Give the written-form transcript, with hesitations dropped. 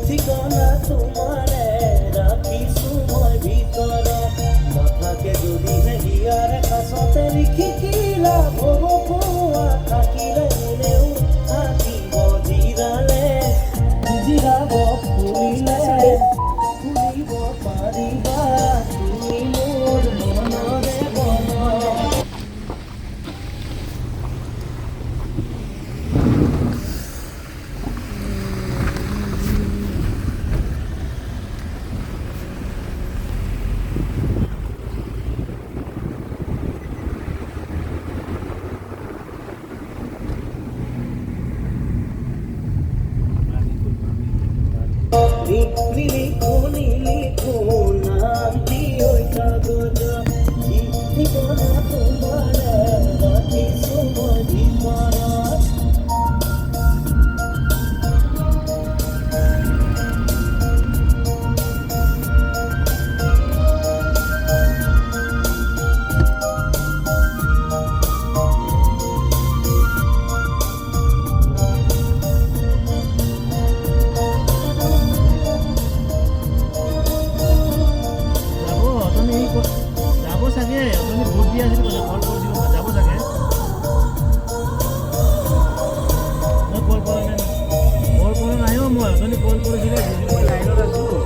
ঠিকানা তোমারে রাখিছো মই ভিতৰত নাথাকে যদি হিয়াৰ কাষতে লিখি কি লাভ হ'ব পোৱা থাকিলে এনেও থাকিব জিৰালে জিৰাব ফুলিলে ফুলিব পাৰিবা তুমি মোৰ মনৰে বনত। লিখো নামটি ওই কাগজ ঠিকানা তোমারে রাখিছো মই ভিতৰত। যাব চাগে আপুনি ভোট দি আছিল বোলে